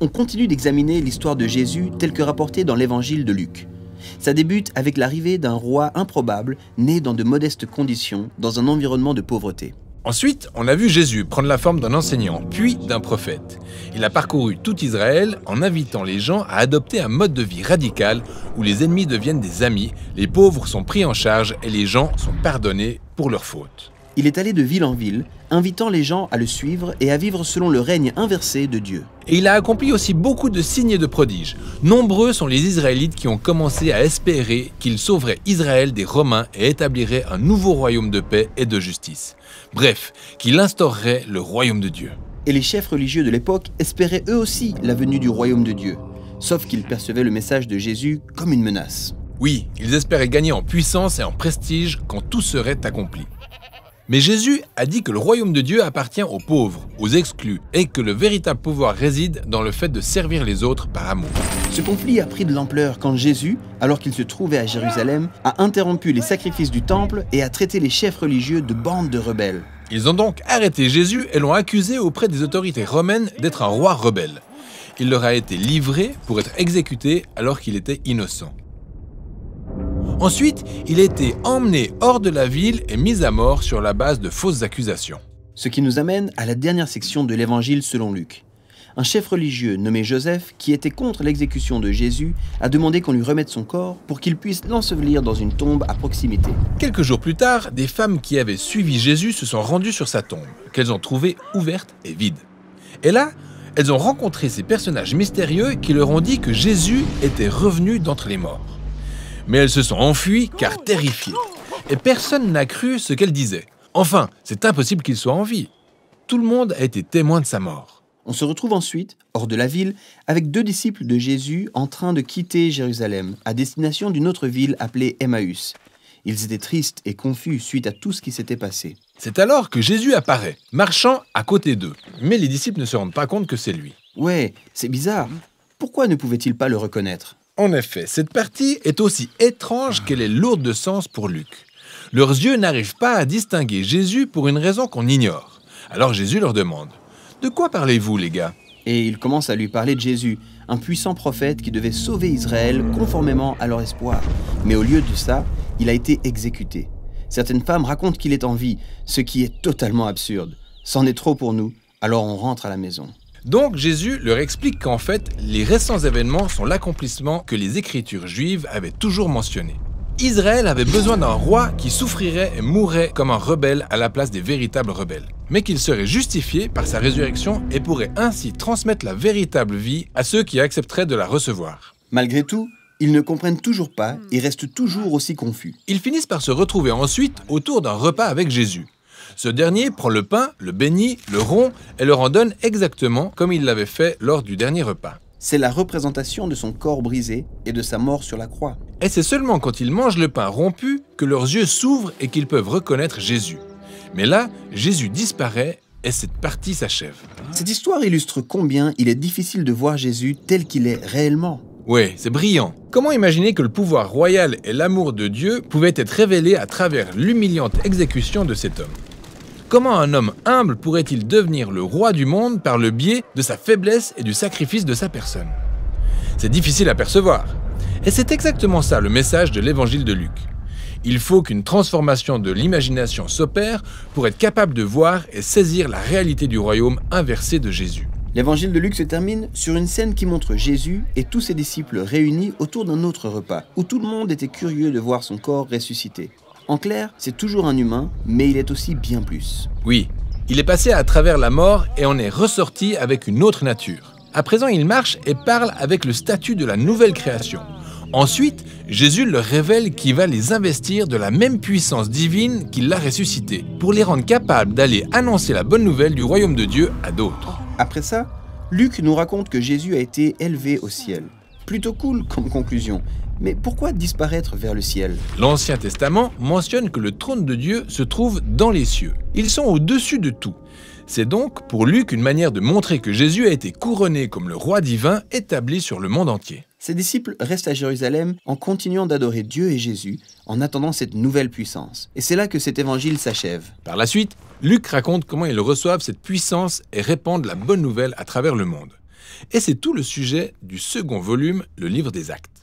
On continue d'examiner l'histoire de Jésus telle que rapportée dans l'évangile de Luc. Ça débute avec l'arrivée d'un roi improbable, né dans de modestes conditions, dans un environnement de pauvreté. Ensuite, on a vu Jésus prendre la forme d'un enseignant, puis d'un prophète. Il a parcouru tout Israël en invitant les gens à adopter un mode de vie radical où les ennemis deviennent des amis, les pauvres sont pris en charge et les gens sont pardonnés pour leurs fautes. Il est allé de ville en ville, invitant les gens à le suivre et à vivre selon le règne inversé de Dieu. Et il a accompli aussi beaucoup de signes et de prodiges. Nombreux sont les Israélites qui ont commencé à espérer qu'il sauverait Israël des Romains et établirait un nouveau royaume de paix et de justice. Bref, qu'il instaurerait le royaume de Dieu. Et les chefs religieux de l'époque espéraient eux aussi la venue du royaume de Dieu, sauf qu'ils percevaient le message de Jésus comme une menace. Oui, ils espéraient gagner en puissance et en prestige quand tout serait accompli. Mais Jésus a dit que le royaume de Dieu appartient aux pauvres, aux exclus, et que le véritable pouvoir réside dans le fait de servir les autres par amour. Ce conflit a pris de l'ampleur quand Jésus, alors qu'il se trouvait à Jérusalem, a interrompu les sacrifices du temple et a traité les chefs religieux de bandes de rebelles. Ils ont donc arrêté Jésus et l'ont accusé auprès des autorités romaines d'être un roi rebelle. Il leur a été livré pour être exécuté alors qu'il était innocent. Ensuite, il a été emmené hors de la ville et mis à mort sur la base de fausses accusations. Ce qui nous amène à la dernière section de l'évangile selon Luc. Un chef religieux nommé Joseph, qui était contre l'exécution de Jésus, a demandé qu'on lui remette son corps pour qu'il puisse l'ensevelir dans une tombe à proximité. Quelques jours plus tard, des femmes qui avaient suivi Jésus se sont rendues sur sa tombe, qu'elles ont trouvée ouverte et vide. Et là, elles ont rencontré ces personnages mystérieux qui leur ont dit que Jésus était revenu d'entre les morts. Mais elles se sont enfuies car terrifiées. Et personne n'a cru ce qu'elles disaient. Enfin, c'est impossible qu'il soit en vie. Tout le monde a été témoin de sa mort. On se retrouve ensuite, hors de la ville, avec 2 disciples de Jésus en train de quitter Jérusalem, à destination d'une autre ville appelée Emmaüs. Ils étaient tristes et confus suite à tout ce qui s'était passé. C'est alors que Jésus apparaît, marchant à côté d'eux. Mais les disciples ne se rendent pas compte que c'est lui. Ouais, c'est bizarre. Pourquoi ne pouvaient-ils pas le reconnaître ? En effet, cette partie est aussi étrange qu'elle est lourde de sens pour Luc. Leurs yeux n'arrivent pas à distinguer Jésus pour une raison qu'on ignore. Alors Jésus leur demande « De quoi parlez-vous, les gars ?» Et ils commencent à lui parler de Jésus, un puissant prophète qui devait sauver Israël conformément à leur espoir. Mais au lieu de ça, il a été exécuté. Certaines femmes racontent qu'il est en vie, ce qui est totalement absurde. C'en est trop pour nous, alors on rentre à la maison. Donc Jésus leur explique qu'en fait, les récents événements sont l'accomplissement que les Écritures juives avaient toujours mentionné. Israël avait besoin d'un roi qui souffrirait et mourrait comme un rebelle à la place des véritables rebelles, mais qu'il serait justifié par sa résurrection et pourrait ainsi transmettre la véritable vie à ceux qui accepteraient de la recevoir. Malgré tout, ils ne comprennent toujours pas et restent toujours aussi confus. Ils finissent par se retrouver ensuite autour d'un repas avec Jésus. Ce dernier prend le pain, le bénit, le rompt et leur en donne exactement comme il l'avait fait lors du dernier repas. C'est la représentation de son corps brisé et de sa mort sur la croix. Et c'est seulement quand ils mangent le pain rompu que leurs yeux s'ouvrent et qu'ils peuvent reconnaître Jésus. Mais là, Jésus disparaît et cette partie s'achève. Cette histoire illustre combien il est difficile de voir Jésus tel qu'il est réellement. Ouais, c'est brillant. Comment imaginer que le pouvoir royal et l'amour de Dieu pouvaient être révélés à travers l'humiliante exécution de cet homme ? Comment un homme humble pourrait-il devenir le roi du monde par le biais de sa faiblesse et du sacrifice de sa personne? C'est difficile à percevoir. Et c'est exactement ça le message de l'évangile de Luc. Il faut qu'une transformation de l'imagination s'opère pour être capable de voir et saisir la réalité du royaume inversé de Jésus. L'évangile de Luc se termine sur une scène qui montre Jésus et tous ses disciples réunis autour d'un autre repas, où tout le monde était curieux de voir son corps ressuscité. En clair, c'est toujours un humain, mais il est aussi bien plus. Oui, il est passé à travers la mort et en est ressorti avec une autre nature. À présent, il marche et parle avec le statut de la nouvelle création. Ensuite, Jésus leur révèle qu'il va les investir de la même puissance divine qu'il l'a ressuscité, pour les rendre capables d'aller annoncer la bonne nouvelle du royaume de Dieu à d'autres. Après ça, Luc nous raconte que Jésus a été élevé au ciel. Plutôt cool comme conclusion. Mais pourquoi disparaître vers le ciel? L'Ancien Testament mentionne que le trône de Dieu se trouve dans les cieux. Ils sont au-dessus de tout. C'est donc pour Luc une manière de montrer que Jésus a été couronné comme le roi divin établi sur le monde entier. Ses disciples restent à Jérusalem en continuant d'adorer Dieu et Jésus en attendant cette nouvelle puissance. Et c'est là que cet évangile s'achève. Par la suite, Luc raconte comment ils reçoivent cette puissance et répandent la bonne nouvelle à travers le monde. Et c'est tout le sujet du second volume, le livre des Actes.